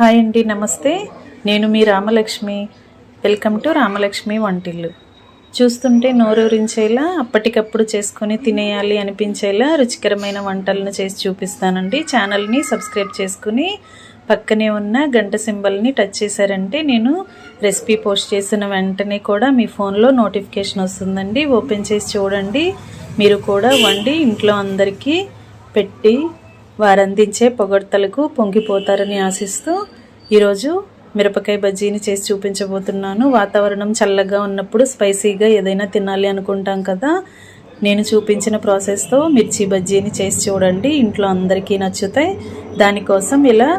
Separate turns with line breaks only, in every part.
Hi అండి, నమస్తే. నేను మీ రామలక్ష్మి. వెల్కమ్ టు రామలక్ష్మి వంటిల్లు. చూస్తుంటే నోరూరించేలా, అప్పటికప్పుడు చేసుకొని తినేయాలి అనిపించేలా రుచికరమైన వంటలను చేసి చూపిస్తానండి. ఛానల్ని సబ్స్క్రైబ్ చేసుకుని పక్కనే ఉన్న గంట సింబల్ని టచ్ చేశారంటే నేను రెసిపీ పోస్ట్ చేసిన వెంటనే కూడా మీ ఫోన్లో నోటిఫికేషన్ వస్తుందండి. ఓపెన్ చేసి చూడండి. మీరు కూడా వండి ఇంట్లో అందరికీ పెట్టి వారందించే పొగడ్తలకు పొంగిపోతారని ఆశిస్తూ ఈరోజు మిరపకాయ బజ్జీని చేసి చూపించబోతున్నాను. వాతావరణం చల్లగా ఉన్నప్పుడు స్పైసీగా ఏదైనా తినాలి అనుకుంటాం కదా. నేను చూపించిన ప్రాసెస్తో మిర్చి బజ్జీని చేసి చూడండి, ఇంట్లో అందరికీ నచ్చుతాయి. దానికోసం ఇలా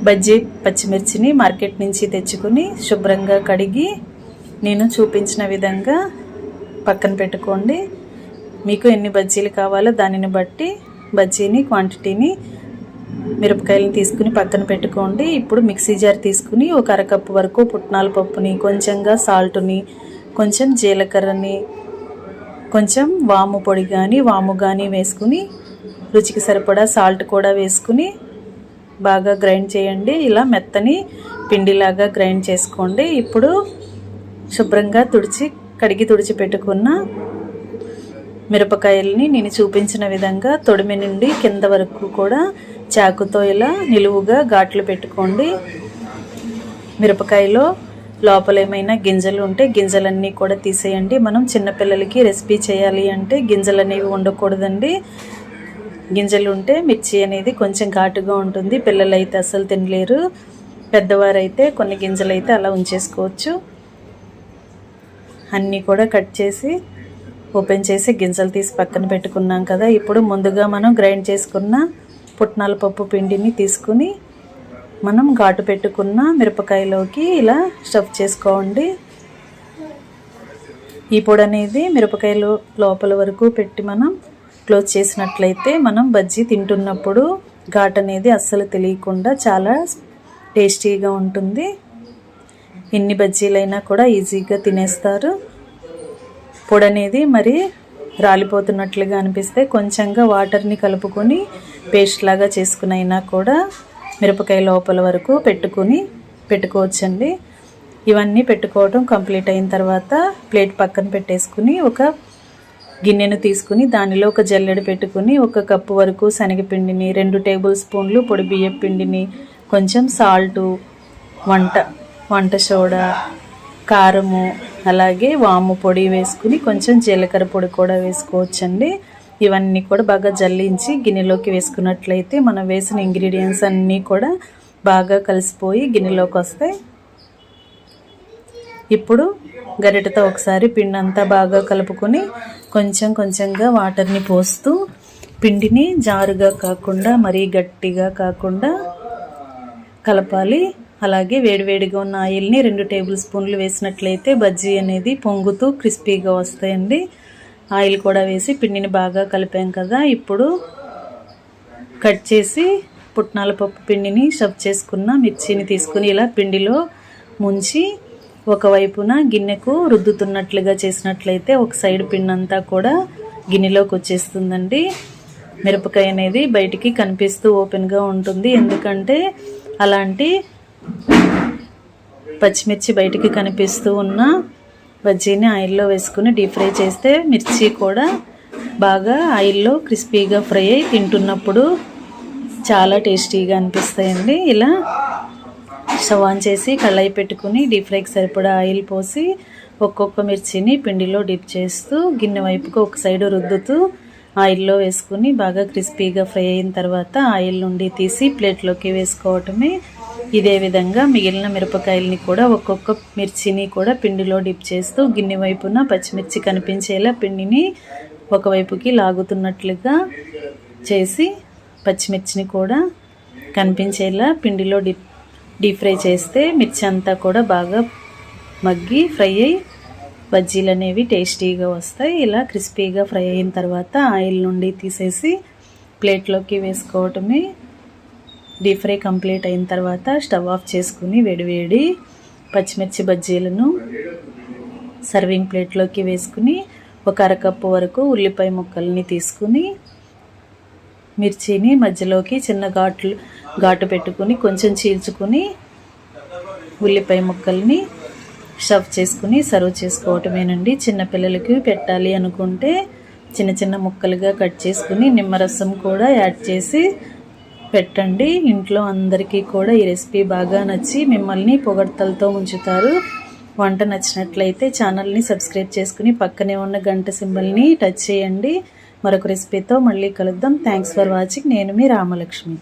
బజ్జీ పచ్చిమిర్చిని మార్కెట్ నుంచి తెచ్చుకుని శుభ్రంగా కడిగి నేను చూపించిన విధంగా పక్కన పెట్టుకోండి. మీకు ఎన్ని బజ్జీలు కావాలో దానిని బట్టి బజ్జీని క్వాంటిటీని మిరపకాయలను తీసుకుని పక్కన పెట్టుకోండి. ఇప్పుడు మిక్సీ జార్ తీసుకుని ఒక అరకప్పు వరకు పుట్నాల పప్పుని, కొంచెంగా సాల్ట్ని, కొంచెం జీలకర్రని, కొంచెం వాము పొడి కానీ వాము కానీ వేసుకుని రుచికి సరిపడా సాల్ట్ కూడా వేసుకుని బాగా గ్రైండ్ చేయండి. ఇలా మెత్తని పిండిలాగా గ్రైండ్ చేసుకోండి. ఇప్పుడు శుభ్రంగా కడిగి తుడిచి పెట్టుకున్న మిరపకాయల్ని నేను చూపించిన విధంగా తొడిమి నుండి కింద వరకు కూడా చాకుతో ఇలా నిలువుగా ఘాట్లు పెట్టుకోండి. మిరపకాయలో లోపల ఏమైనా గింజలు ఉంటే గింజలన్నీ కూడా తీసేయండి. మనం చిన్నపిల్లలకి రెసిపీ చేయాలి అంటే గింజలు అనేవి ఉండకూడదండి. గింజలు ఉంటే మిర్చి అనేది కొంచెం ఘాటుగా ఉంటుంది. పిల్లలు అయితే అస్సలు తినలేరు. పెద్దవారైతే కొన్ని గింజలు అయితే అలా ఉంచేసుకోవచ్చు. అన్నీ కూడా కట్ చేసి ఓపెన్ చేసి గింజలు తీసి పక్కన పెట్టుకున్నాం కదా. ఇప్పుడు ముందుగా మనం గ్రైండ్ చేసుకున్న పుట్నాల పప్పు పిండిని తీసుకుని మనం ఘాటు పెట్టుకున్న మిరపకాయలోకి ఇలా స్టఫ్ చేసుకోండి. ఈ పొడి అనేది మిరపకాయలు లోపల వరకు పెట్టి మనం క్లోజ్ చేసినట్లయితే మనం బజ్జీ తింటున్నప్పుడు ఘాటు అనేది అస్సలు తెలియకుండా చాలా టేస్టీగా ఉంటుంది. ఎన్ని బజ్జీలైనా కూడా ఈజీగా తినేస్తారు. పొడి అనేది మరి రాలిపోతున్నట్లుగా అనిపిస్తే కొంచెంగా వాటర్ని కలుపుకొని పేస్ట్ లాగా చేసుకునైనా కూడా మిరపకాయ లోపల వరకు పెట్టుకోవచ్చండి. ఇవన్నీ పెట్టుకోవడం కంప్లీట్ అయిన తర్వాత ప్లేట్ పక్కన పెట్టేసుకుని ఒక గిన్నెను తీసుకుని దానిలో ఒక జల్లెడ పెట్టుకుని 1 కప్పు వరకు శనగపిండిని, 2 టేబుల్ స్పూన్లు పొడి బియ్యం పిండిని, కొంచెం సాల్టు, వంట సోడా, కారము, అలాగే వాము పొడి వేసుకుని కొంచెం జీలకర్ర పొడి కూడా వేసుకోవచ్చండి. ఇవన్నీ కూడా బాగా జల్లించి గిన్నెలోకి వేసుకున్నట్లయితే మనం వేసిన ఇంగ్రీడియంట్స్ అన్నీ కూడా బాగా కలిసిపోయి గిన్నెలోకి వస్తాయి. ఇప్పుడు గరిటెతో ఒకసారి పిండి అంతా బాగా కలుపుకొని కొంచెంగా వాటర్ని పోస్తూ పిండిని జారుగా కాకుండా మరీ గట్టిగా కాకుండా కలపాలి. అలాగే వేడివేడిగా ఉన్న ఆయిల్ని 2 టేబుల్ స్పూన్లు వేసినట్లయితే బజ్జీ అనేది పొంగుతూ క్రిస్పీగా వస్తాయండి. ఆయిల్ కూడా వేసి పిండిని బాగా కలిపాం కదా. ఇప్పుడు కట్ చేసి పుట్నాల పప్పు పిండిని స్టఫ్ చేసుకున్న మిర్చిని తీసుకుని ఇలా పిండిలో ముంచి ఒకవైపున గిన్నెకు రుద్దుతున్నట్లుగా చేసినట్లయితే ఒక సైడ్ పిండి అంతా కూడా గిన్నెలోకి వచ్చేస్తుందండి. మిరపకాయ అనేది బయటికి కనిపిస్తూ ఓపెన్గా ఉంటుంది. ఎందుకంటే అలాంటి పచ్చిమిర్చి బయటికి కనిపిస్తూ ఉన్న బజ్జీని ఆయిల్లో వేసుకుని డీప్ ఫ్రై చేస్తే మిర్చి కూడా బాగా ఆయిల్లో క్రిస్పీగా ఫ్రై అయి తింటున్నప్పుడు చాలా టేస్టీగా అనిపిస్తాయండి. ఇలా స్టవ్ ఆన్ చేసి కళాయి పెట్టుకుని డీప్ ఫ్రైకి సరిపడా ఆయిల్ పోసి ఒక్కొక్క మిర్చిని పిండిలో డిప్ చేస్తూ గిన్నె వైపుకు ఒక సైడు రుద్దుతూ ఆయిల్లో వేసుకుని బాగా క్రిస్పీగా ఫ్రై అయిన తర్వాత ఆయిల్ నుండి తీసి ప్లేట్లోకి వేసుకోవటమే. ఇదే విధంగా మిగిలిన మిరపకాయలని కూడా ఒక్కొక్క మిర్చిని కూడా పిండిలో డిప్ చేస్తూ గిన్నె వైపున పచ్చిమిర్చి కనిపించేలా పిండిని ఒకవైపుకి లాగుతున్నట్లుగా చేసి పచ్చిమిర్చిని కూడా కనిపించేలా పిండిలో డీప్ ఫ్రై చేస్తే మిర్చి అంతా కూడా బాగా మగ్గి ఫ్రై అయ్యి బజ్జీలు అనేవి టేస్టీగా వస్తాయి. ఇలా క్రిస్పీగా ఫ్రై అయిన తర్వాత ఆయిల్ నుండి తీసేసి ప్లేట్లోకి వేసుకోవటమే. డీప్ ఫ్రై కంప్లీట్ అయిన తర్వాత స్టవ్ ఆఫ్ చేసుకుని వేడివేడి పచ్చిమిర్చి బజ్జీలను సర్వింగ్ ప్లేట్లోకి వేసుకుని ఒక అరకప్పు వరకు ఉల్లిపాయ ముక్కల్ని తీసుకుని మిర్చిని మధ్యలోకి చిన్న ఘాటు పెట్టుకుని కొంచెం చీల్చుకుని ఉల్లిపాయ ముక్కల్ని స్టఫ్ చేసుకుని సర్వ్ చేసుకోవటమేనండి. చిన్నపిల్లలకి పెట్టాలి అనుకుంటే చిన్న చిన్న ముక్కలుగా కట్ చేసుకుని నిమ్మరసం కూడా యాడ్ చేసి పెట్టండి. ఇంట్లో అందరికీ కూడా ఈ రెసిపీ బాగా నచ్చి మిమ్మల్ని పొగడ్తలతో ఉంచుతారు. వంట నచ్చినట్లయితే ఛానల్ని సబ్స్క్రైబ్ చేసుకుని పక్కనే ఉన్న గంట సింబల్ని టచ్ చేయండి. మరొక రెసిపీతో మళ్ళీ కలుద్దాం. Thanks for watching. నేను మీ రామలక్ష్మి.